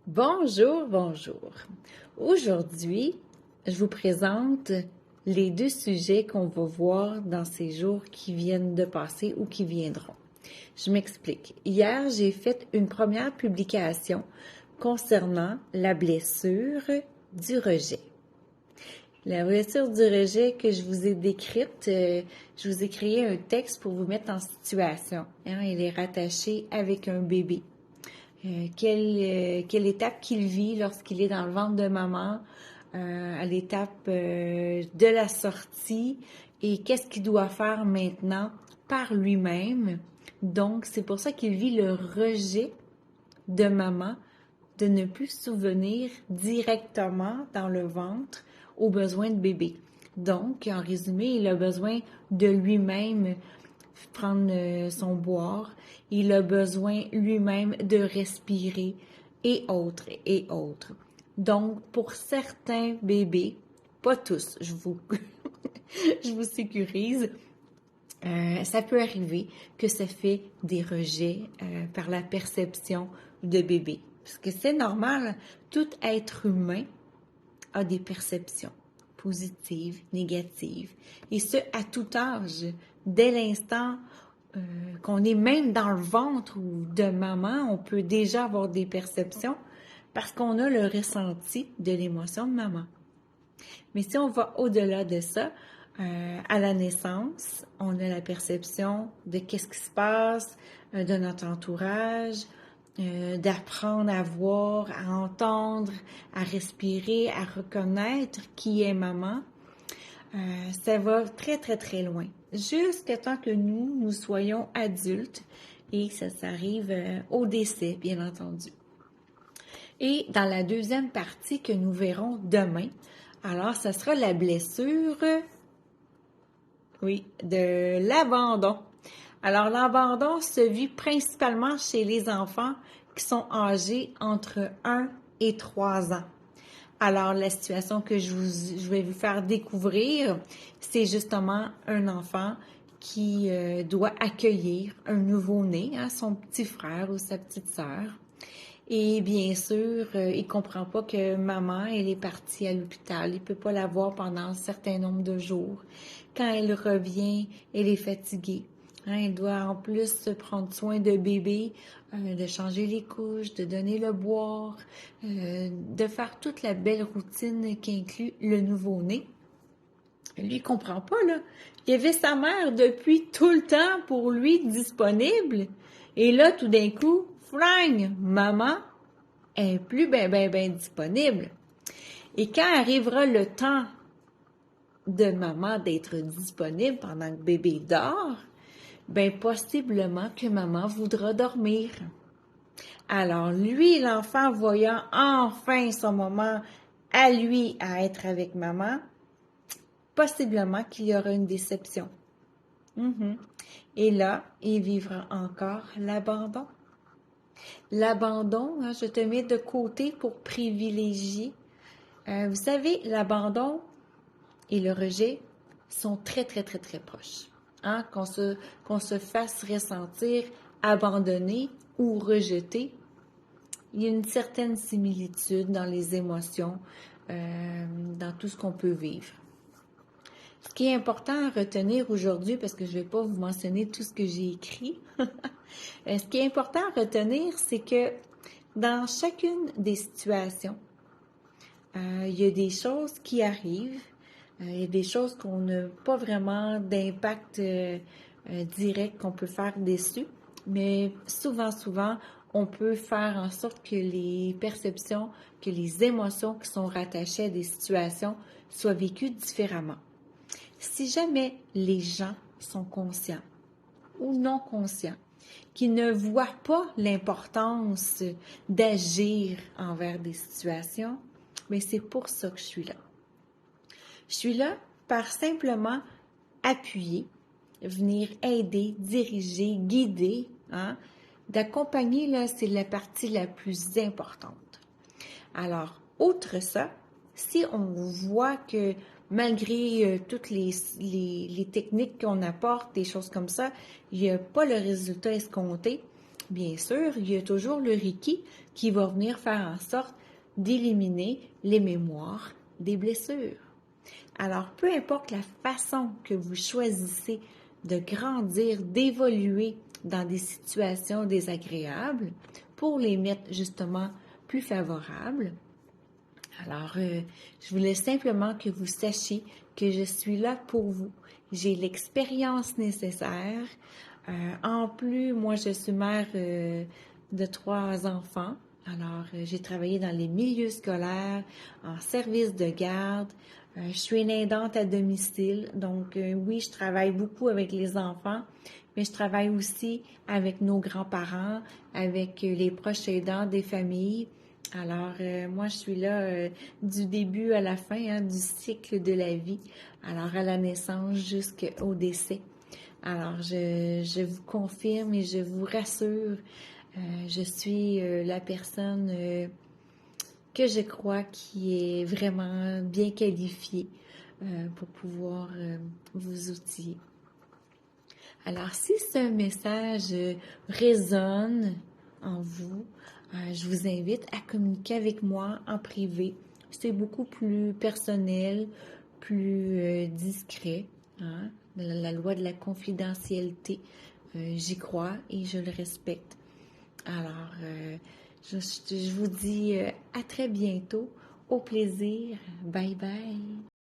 Bonjour, bonjour. Aujourd'hui, je vous présente les deux sujets qu'on va voir dans ces jours qui viennent de passer ou qui viendront. Je m'explique. Hier, j'ai fait une première publication concernant la blessure du rejet. La blessure du rejet que je vous ai décrite, je vous ai créé un texte pour vous mettre en situation. Il est rattaché avec un bébé. Quelle étape qu'il vit lorsqu'il est dans le ventre de maman, à l'étape de la sortie et qu'est-ce qu'il doit faire maintenant par lui-même. Donc, c'est pour ça qu'il vit le rejet de maman, de ne plus se souvenir directement dans le ventre aux besoins de bébé. Donc, en résumé, il a besoin de lui-même prendre son boire. Il a besoin lui-même de respirer et autres et autres. Donc, pour certains bébés, pas tous, je vous sécurise, ça peut arriver que ça fait des rejets par la perception de bébé. Parce que c'est normal, tout être humain a des perceptions positives, négatives, et ce, à tout âge. Dès l'instant qu'on est même dans le ventre de maman, on peut déjà avoir des perceptions parce qu'on a le ressenti de l'émotion de maman. Mais si on va au-delà de ça, à la naissance, on a la perception de qu'est-ce qui se passe, de notre entourage, d'apprendre à voir, à entendre, à respirer, à reconnaître qui est maman. Ça va très, très, très loin. Jusqu'à temps que nous soyons adultes et ça s'arrive au décès, bien entendu. Et dans la deuxième partie que nous verrons demain, alors ça sera la blessure, de l'abandon. Alors l'abandon se vit principalement chez les enfants qui sont âgés entre 1 et 3 ans. Alors, la situation que je vais vous faire découvrir, c'est justement un enfant qui doit accueillir un nouveau-né, son petit frère ou sa petite sœur. Et bien sûr, il comprend pas que maman, elle est partie à l'hôpital. Il peut pas la voir pendant un certain nombre de jours. Quand elle revient, elle est fatiguée. Elle doit en plus prendre soin de bébé, de changer les couches, de donner le boire, de faire toute la belle routine qui inclut le nouveau-né. Lui, il comprend pas, là. Il y avait sa mère depuis tout le temps pour lui disponible. Et là, tout d'un coup, fling, maman est plus ben disponible. Et quand arrivera le temps de maman d'être disponible pendant que bébé dort, ben possiblement que maman voudra dormir. Alors lui, l'enfant, voyant enfin son moment à lui à être avec maman, possiblement qu'il y aura une déception. Et là, il vivra encore l'abandon. L'abandon, je te mets de côté pour privilégier. Vous savez, l'abandon et le rejet sont très, très, très, très proches. Qu'on se fasse ressentir abandonné ou rejeté, il y a une certaine similitude dans les émotions, dans tout ce qu'on peut vivre. Ce qui est important à retenir aujourd'hui, parce que je ne vais pas vous mentionner tout ce que j'ai écrit, ce qui est important à retenir, c'est que dans chacune des situations, il y a des choses qui arrivent, il y a des choses qu'on n'a pas vraiment d'impact direct qu'on peut faire dessus, mais souvent, on peut faire en sorte que les perceptions, que les émotions qui sont rattachées à des situations soient vécues différemment. Si jamais les gens sont conscients ou non conscients, qui ne voient pas l'importance d'agir envers des situations, mais c'est pour ça que je suis là. Je suis là par simplement appuyer, venir aider, diriger, guider, d'accompagner, là, c'est la partie la plus importante. Alors, outre ça, si on voit que malgré toutes les techniques qu'on apporte, des choses comme ça, il n'y a pas le résultat escompté, bien sûr, il y a toujours le Reiki qui va venir faire en sorte d'éliminer les mémoires des blessures. Alors, peu importe la façon que vous choisissez de grandir, d'évoluer dans des situations désagréables pour les mettre justement plus favorables, alors, je voulais simplement que vous sachiez que je suis là pour vous. J'ai l'expérience nécessaire. En plus, moi, je suis mère de 3 enfants. Alors, j'ai travaillé dans les milieux scolaires, en service de garde. Je suis une aidante à domicile. Donc, oui, je travaille beaucoup avec les enfants, mais je travaille aussi avec nos grands-parents, avec les proches aidants des familles. Alors, moi, je suis là du début à la fin hein, du cycle de la vie. Alors, à la naissance jusqu'au décès. Alors, je vous confirme et je vous rassure, je suis la personne que je crois qui est vraiment bien qualifiée pour pouvoir vous outiller. Alors, si ce message résonne en vous, je vous invite à communiquer avec moi en privé. C'est beaucoup plus personnel, plus discret. Hein? La loi de la confidentialité, j'y crois et je le respecte. Alors, je vous dis à très bientôt. Au plaisir. Bye bye.